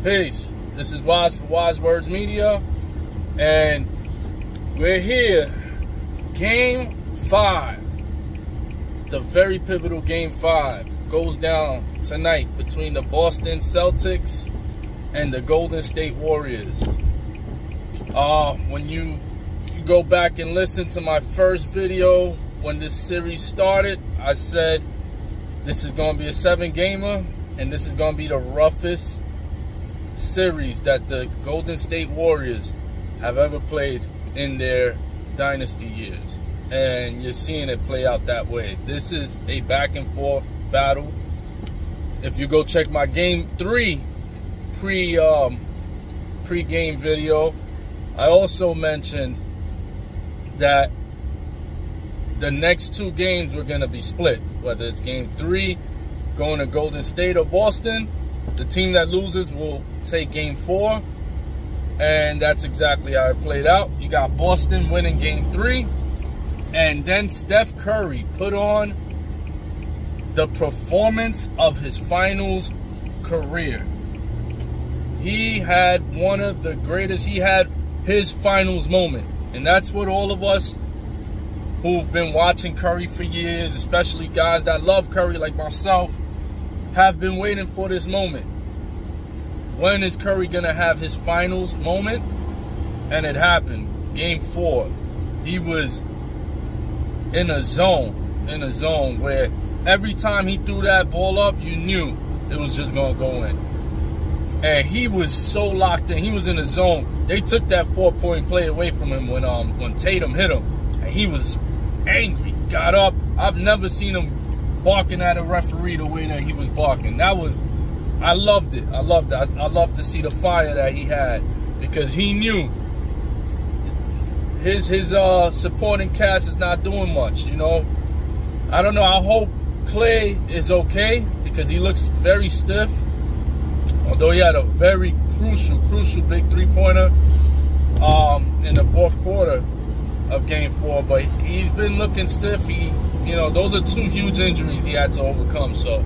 Peace. This is Wise for Wise Words Media, and we're here. Game 5. The very pivotal Game 5 goes down tonight between the Boston Celtics and the Golden State Warriors. If you go back and listen to my first video when this series started, I said this is going to be a 7-gamer, and this is going to be the roughest series that the Golden State Warriors have ever played in their dynasty years. And you're seeing it play out that way. This is a back and forth battle. If you go check my Game 3 pre-game video, I also mentioned that the next 2 games were going to be split. Whether it's Game 3 going to Golden State or Boston, the team that loses will take Game 4. And that's exactly how it played out. You got Boston winning Game 3. And then Steph Curry put on the performance of his finals career. He had one of the greatest. He had his finals moment. And that's what all of us who've been watching Curry for years, especially guys that love Curry like myself, have been waiting for this moment. When is Curry going to have his finals moment? And it happened. Game 4. He was in a zone where every time he threw that ball up, you knew it was just going to go in. And he was so locked in. He was in a zone. They took that 4-point play away from him when Tatum hit him. And he was angry. Got up. I've never seen him barking at a referee the way that he was barking. I loved it. I loved to see the fire that he had, because he knew his supporting cast is not doing much, you know. I don't know. I hope Clay is okay, because he looks very stiff. Although he had a very crucial big 3-pointer in the 4th quarter of Game 4, but he's been looking stiff. Those are 2 huge injuries he had to overcome. So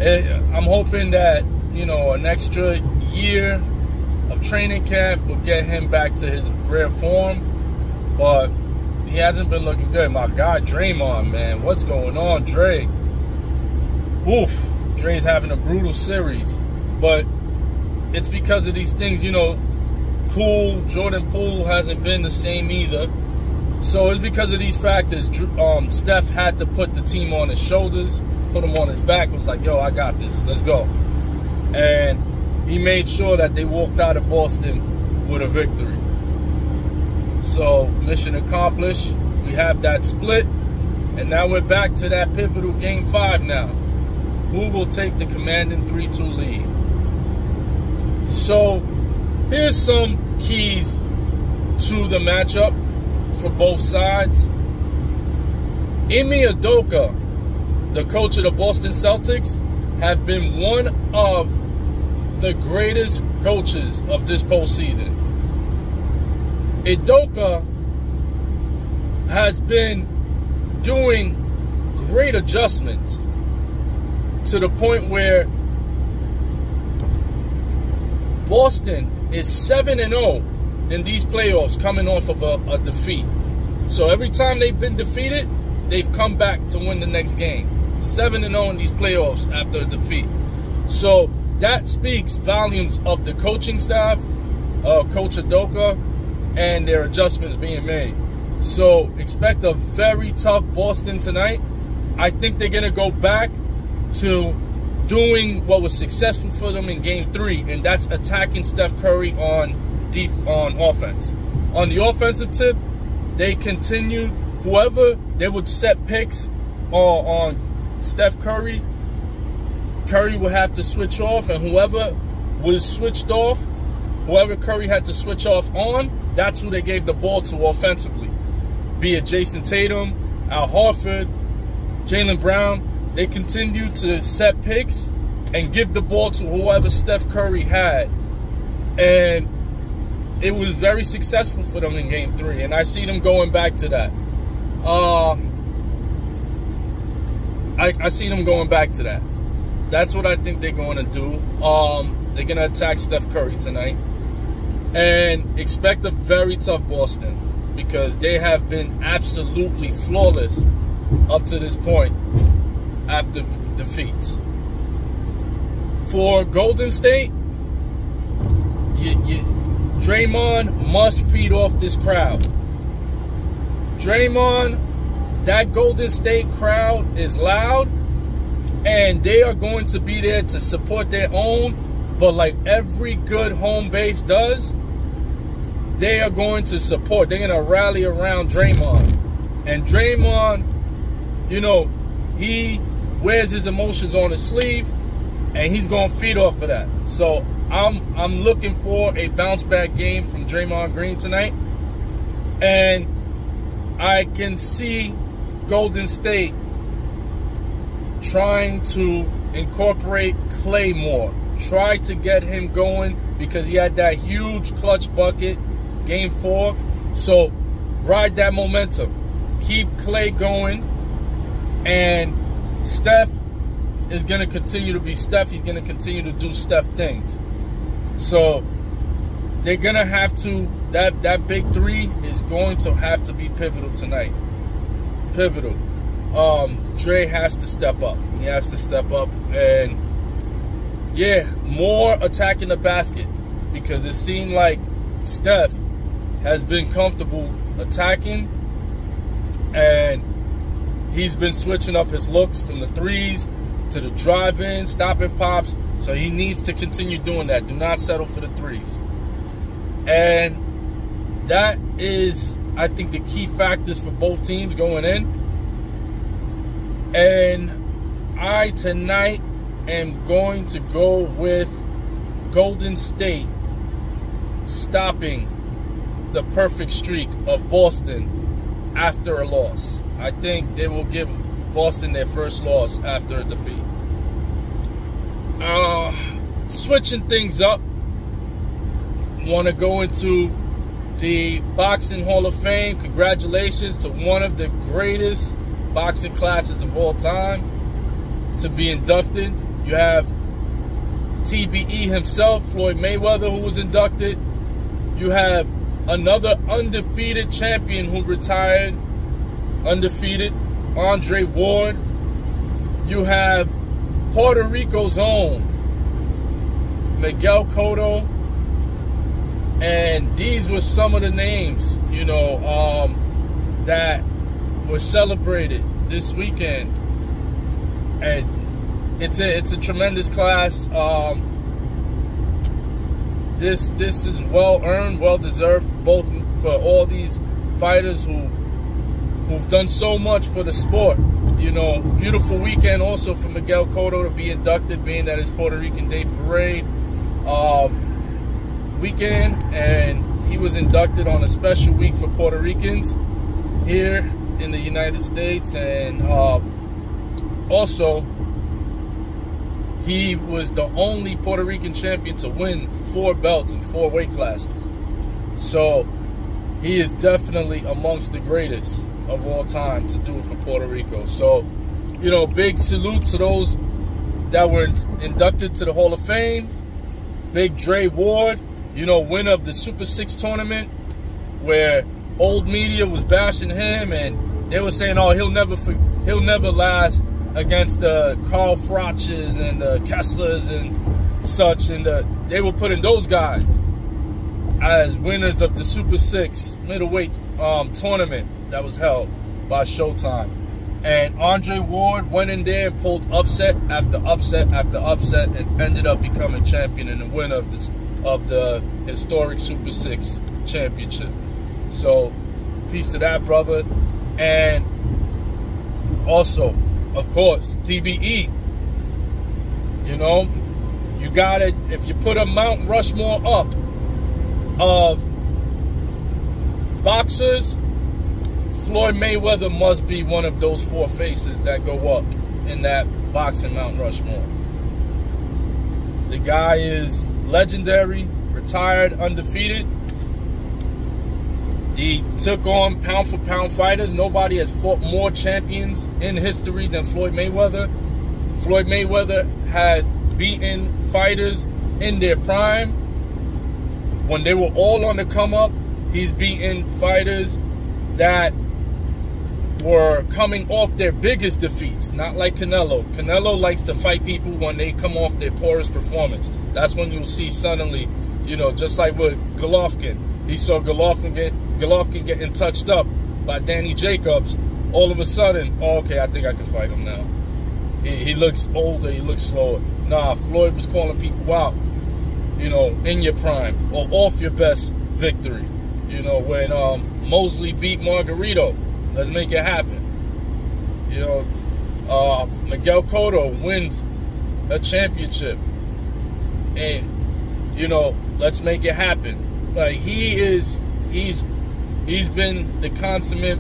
I'm hoping that, an extra year of training camp will get him back to his rare form. But he hasn't been looking good. My guy, Draymond, man. What's going on, Dre? Oof. Dre's having a brutal series. But it's because of these things, Jordan Poole hasn't been the same either. So it's because of these factors. Steph had to put the team on his shoulders, put him on his back. Was like, yo, I got this. Let's go. And he made sure that they walked out of Boston with a victory. So mission accomplished. We have that split. And now we're back to that pivotal Game 5 now. Who will take the commanding 3-2 lead? So here's some keys to the matchup for both sides. Ime Udoka, the coach of the Boston Celtics, have been one of the greatest coaches of this postseason. Udoka has been doing great adjustments to the point where Boston is 7-0 in these playoffs, coming off of a defeat. So every time they've been defeated, they've come back to win the next game. 7-0 in these playoffs after a defeat. So that speaks volumes of the coaching staff, Coach Udoka, and their adjustments being made. So expect a very tough Boston tonight. I think they're going to go back to doing what was successful for them in Game 3, and that's attacking Steph Curry on offense. On the offensive tip, they continued they would set picks on Steph Curry. Curry would have to switch off, and whoever was switched off, whoever Curry had to switch off on, that's who they gave the ball to offensively. Be it Jason Tatum, Al Horford, Jaylen Brown. They continued to set picks and give the ball to whoever Steph Curry had. And it was very successful for them in Game 3. And I see them going back to that. I see them going back to that. That's what I think they're going to do. They're going to attack Steph Curry tonight. And expect a very tough Boston, because they have been absolutely flawless up to this point after defeats. For Golden State, Draymond must feed off this crowd. Draymond, that Golden State crowd is loud, and they are going to be there to support their own. But like every good home base does, they are going to support. They're going to rally around Draymond. And Draymond, you know, he wears his emotions on his sleeve, and he's going to feed off of that. So I'm looking for a bounce back game from Draymond Green tonight. And I can see Golden State trying to incorporate Klay more. Try to get him going, because he had that huge clutch bucket Game 4. So ride that momentum. Keep Klay going. And Steph is going to continue to be Steph. He's going to continue to do Steph things. So they're going to have to, that big three is going to have to be pivotal tonight. Pivotal. Dre has to step up. He has to step up. And yeah, more attacking the basket, because it seemed like Steph has been comfortable attacking, and he's been switching up his looks from the threes to the drive-in, stopping pops. So he needs to continue doing that. Do not settle for the threes. And that is, I think, the key factors for both teams going in. And I tonight am going to go with Golden State stopping the perfect streak of Boston after a loss. I think they will give Boston their first loss after a defeat. Switching things up, want to go into the Boxing Hall of Fame. Congratulations to one of the greatest boxing classes of all time to be inducted. You have TBE himself, Floyd Mayweather, who was inducted. You have another undefeated champion who retired undefeated, Andre Ward. You have Puerto Rico's own Miguel Cotto. And these were some of the names, you know, that were celebrated this weekend. And it's a tremendous class. This is well earned, well deserved, both for all these fighters who've done so much for the sport. You know, beautiful weekend also for Miguel Cotto to be inducted, being that his Puerto Rican Day Parade weekend, and he was inducted on a special week for Puerto Ricans here in the United States. And also, he was the only Puerto Rican champion to win 4 belts in 4 weight classes. So he is definitely amongst the greatest of all time to do it for Puerto Rico. So, you know, big salute to those that were inducted to the Hall of Fame. Big Dre Ward, you know, winner of the Super 6 tournament, where old media was bashing him, and they were saying, oh, he'll never last against the Carl Froch's and the Kesslers and such. And they were putting those guys as winners of the Super 6 middleweight tournament that was held by Showtime. And Andre Ward went in there and pulled upset after upset after upset, and ended up becoming champion and the winner of the historic Super 6 championship. So peace to that brother. And also, of course, TBE. You know, you got it. If you put a Mount Rushmore up of boxers, Floyd Mayweather must be one of those 4 faces that go up in that boxing Mount Rushmore. The guy is legendary, retired, undefeated. He took on pound-for-pound fighters. Nobody has fought more champions in history than Floyd Mayweather. Floyd Mayweather has beaten fighters in their prime, when they were all on the come up, he's beaten fighters that were coming off their biggest defeats, not like Canelo. Canelo likes to fight people when they come off their poorest performance. That's when you'll see suddenly, you know, just like with Golovkin. He saw Golovkin getting touched up by Danny Jacobs. All of a sudden, oh, okay, I think I can fight him now. He looks older, he looks slower. Nah, Floyd was calling people out, you know, in your prime or off your best victory. You know, when Mosley beat Margarito. Let's make it happen. You know, Miguel Cotto wins a championship. And, you know, let's make it happen. Like, he's been the consummate,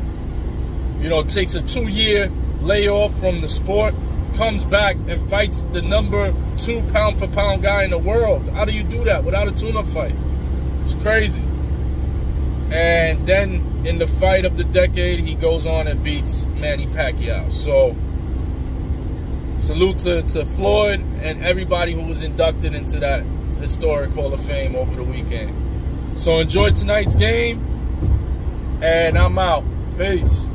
you know, takes a 2-year layoff from the sport, comes back and fights the number 2 pound-for-pound guy in the world. How do you do that without a tune-up fight? It's crazy. And then in the fight of the decade, he goes on and beats Manny Pacquiao. So, salute to Floyd and everybody who was inducted into that historic Hall of Fame over the weekend. So enjoy tonight's game, and I'm out. Peace.